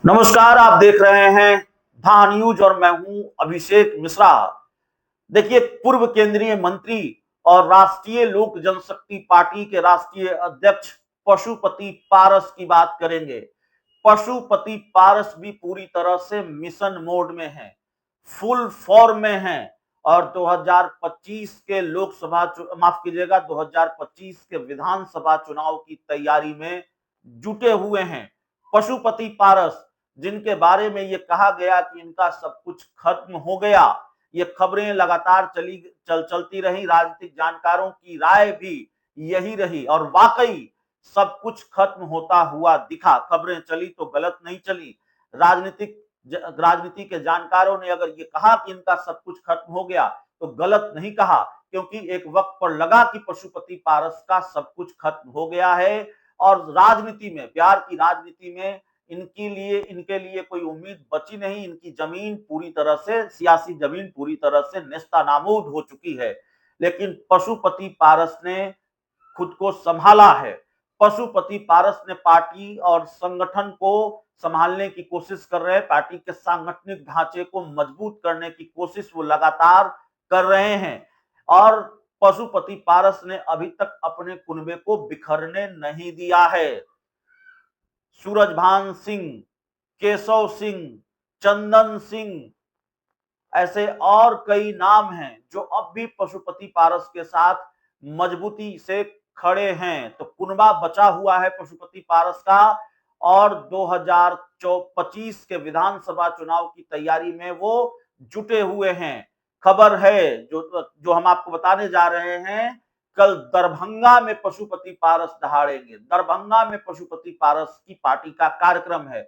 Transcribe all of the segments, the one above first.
नमस्कार, आप देख रहे हैं धा न्यूज और मैं हूं अभिषेक मिश्रा। देखिए, पूर्व केंद्रीय मंत्री और राष्ट्रीय लोक जनशक्ति पार्टी के राष्ट्रीय अध्यक्ष पशुपति पारस की बात करेंगे। पशुपति पारस भी पूरी तरह से मिशन मोड में है, फुल फॉर्म में है और 2025 के लोकसभा माफ कीजिएगा 2025 के विधानसभा चुनाव की तैयारी में जुटे हुए हैं। पशुपति पारस, जिनके बारे में ये कहा गया कि इनका सब कुछ खत्म हो गया, ये खबरें लगातार चलती रही, राजनीतिक जानकारों की राय भी यही रही और वाकई सब कुछ खत्म होता हुआ दिखा। खबरें चली तो गलत नहीं चली। राजनीति के जानकारों ने अगर ये कहा कि इनका सब कुछ खत्म हो गया तो गलत नहीं कहा, क्योंकि एक वक्त पर लगा कि पशुपति पारस का सब कुछ खत्म हो गया है और राजनीति में, बिहार की राजनीति में इनके लिए कोई उम्मीद बची नहीं। इनकी जमीन पूरी तरह से, सियासी जमीन पूरी तरह से नेस्तनाबूद हो चुकी है। लेकिन पशुपति पारस ने खुद को संभाला है। पशुपति पारस ने पार्टी और संगठन को संभालने की कोशिश कर रहे हैं। पार्टी के सांगठनिक ढांचे को मजबूत करने की कोशिश वो लगातार कर रहे हैं और पशुपति पारस ने अभी तक अपने कुनबे को बिखरने नहीं दिया है। सूरजभान सिंह, केशव सिंह, चंदन सिंह, ऐसे और कई नाम हैं जो अब भी पशुपति पारस के साथ मजबूती से खड़े हैं। तो कुनबा बचा हुआ है पशुपति पारस का और 2025 के विधानसभा चुनाव की तैयारी में वो जुटे हुए हैं। खबर है जो जो हम आपको बताने जा रहे हैं, कल दरभंगा में पशुपति पारस दहाड़ेंगे। दरभंगा में पशुपति पारस की पार्टी का कार्यक्रम है।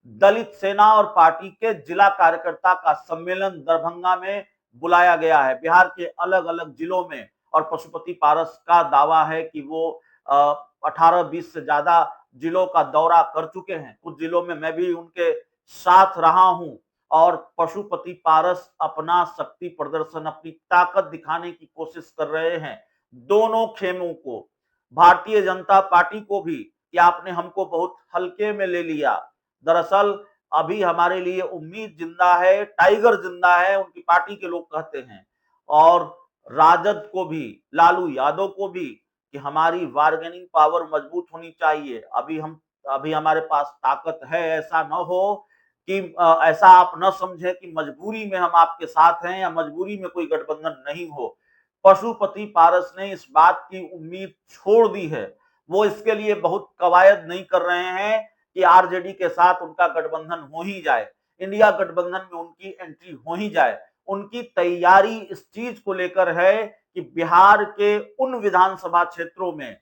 दलित सेना और पार्टी के जिला कार्यकर्ता का सम्मेलन दरभंगा में बुलाया गया है, बिहार के अलग अलग जिलों में। और पशुपति पारस का दावा है कि वो 18-20 से ज्यादा जिलों का दौरा कर चुके हैं। कुछ जिलों में मैं भी उनके साथ रहा हूं और पशुपति पारस अपना शक्ति प्रदर्शन, अपनी ताकत दिखाने की कोशिश कर रहे हैं। दोनों खेमों को, भारतीय जनता पार्टी को भी कि आपने हमको बहुत हल्के में ले लिया, दरअसल अभी हमारे लिए उम्मीद जिंदा है, टाइगर जिंदा है, उनकी पार्टी के लोग कहते हैं। और राजद को भी, लालू यादव को भी, कि हमारी बार्गेनिंग पावर मजबूत होनी चाहिए। अभी हमारे पास ताकत है, ऐसा न हो कि ऐसा आप न समझे कि मजबूरी में हम आपके साथ हैं या मजबूरी में कोई गठबंधन नहीं हो। पशुपति पारस ने इस बात की उम्मीद छोड़ दी है। वो इसके लिए बहुत कवायद नहीं कर रहे हैं कि आरजेडी के साथ उनका गठबंधन हो ही जाए, इंडिया गठबंधन में उनकी एंट्री हो ही जाए। उनकी तैयारी इस चीज को लेकर है कि बिहार के उन विधानसभा क्षेत्रों में,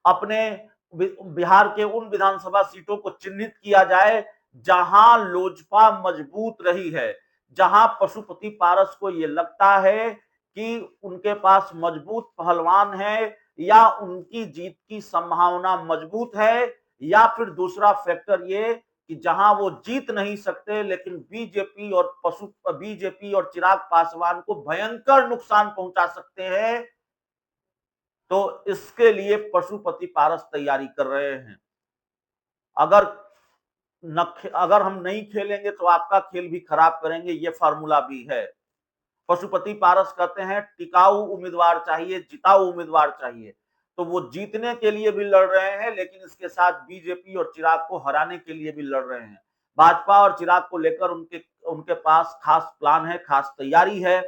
अपने बिहार के उन विधानसभा सीटों को चिन्हित किया जाए जहां लोजपा मजबूत रही है, जहां पशुपति पारस को यह लगता है कि उनके पास मजबूत पहलवान है या उनकी जीत की संभावना मजबूत है, या फिर दूसरा फैक्टर ये कि जहां वो जीत नहीं सकते लेकिन बीजेपी और चिराग पासवान को भयंकर नुकसान पहुंचा सकते हैं। तो इसके लिए पशुपति पारस तैयारी कर रहे हैं। अगर अगर हम नहीं खेलेंगे तो आपका खेल भी खराब करेंगे, ये फार्मूला भी है। पशुपति पारस कहते हैं टिकाऊ उम्मीदवार चाहिए, जिताऊ उम्मीदवार चाहिए। तो वो जीतने के लिए भी लड़ रहे हैं लेकिन इसके साथ बीजेपी और चिराग को हराने के लिए भी लड़ रहे हैं। भाजपा और चिराग को लेकर उनके उनके पास खास प्लान है, खास तैयारी है।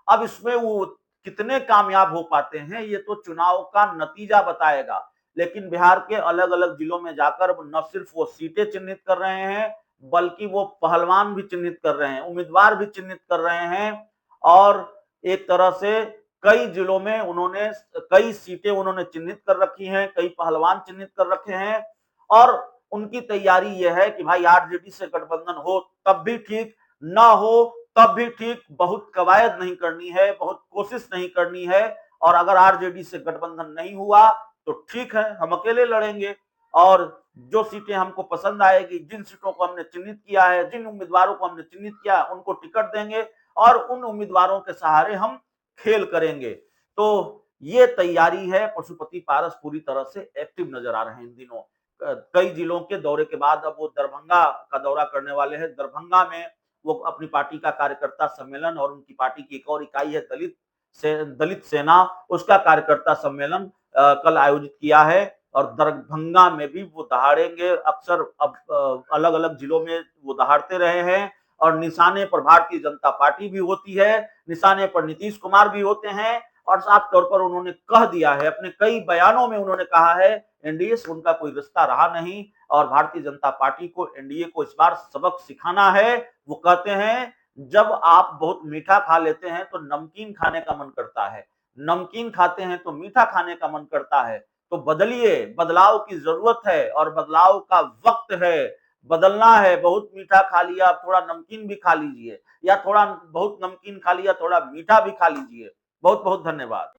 अब इसमें वो कितने कामयाब हो पाते हैं ये तो चुनाव का नतीजा बताएगा। लेकिन बिहार के अलग अलग जिलों में जाकर न सिर्फ वो सीटें चिन्हित कर रहे हैं, बल्कि वो पहलवान भी चिन्हित कर रहे हैं, उम्मीदवार भी चिन्हित कर रहे हैं। और एक तरह से कई जिलों में उन्होंने कई सीटें उन्होंने चिन्हित कर रखी हैं, कई पहलवान चिन्हित कर रखे हैं। और उनकी तैयारी यह है कि भाई आरजेडी से गठबंधन हो तब भी ठीक, ना हो तब भी ठीक, बहुत कवायद नहीं करनी है, बहुत कोशिश नहीं करनी है। और अगर आरजेडी से गठबंधन नहीं हुआ तो ठीक है, हम अकेले लड़ेंगे और जो सीटें हमको पसंद आएगी, जिन सीटों को हमने चिन्हित किया है, जिन उम्मीदवारों को हमने चिन्हित किया है, उनको टिकट देंगे और उन उम्मीदवारों के सहारे हम खेल करेंगे। तो ये तैयारी है। पशुपति पारस पूरी तरह से एक्टिव नजर आ रहे हैं इन दिनों। कई जिलों के दौरे के बाद अब वो दरभंगा का दौरा करने वाले हैं। दरभंगा में वो अपनी पार्टी का कार्यकर्ता सम्मेलन और उनकी पार्टी की एक और इकाई है दलित सेना, उसका कार्यकर्ता सम्मेलन कल आयोजित किया है और दरभंगा में भी वो दहाड़ेंगे। अक्सर अब अलग अलग जिलों में वो दहाड़ते रहे हैं और निशाने पर भारतीय जनता पार्टी भी होती है, निशाने पर नीतीश कुमार भी होते हैं और साफ तौर पर उन्होंने कह दिया है, अपने कई बयानों में उन्होंने कहा है एनडीए से उनका कोई रिश्ता रहा नहीं और भारतीय जनता पार्टी को एनडीए को इस बार सबक सिखाना है। वो कहते हैं जब आप बहुत मीठा खा लेते हैं तो नमकीन खाने का मन करता है, नमकीन खाते हैं तो मीठा खाने का मन करता है। तो बदलिए, बदलाव की जरूरत है और बदलाव का वक्त है, बदलना है। बहुत मीठा खा लिया, थोड़ा नमकीन भी खा लीजिए या थोड़ा बहुत नमकीन खा लिया, थोड़ा मीठा भी खा लीजिए। बहुत बहुत धन्यवाद।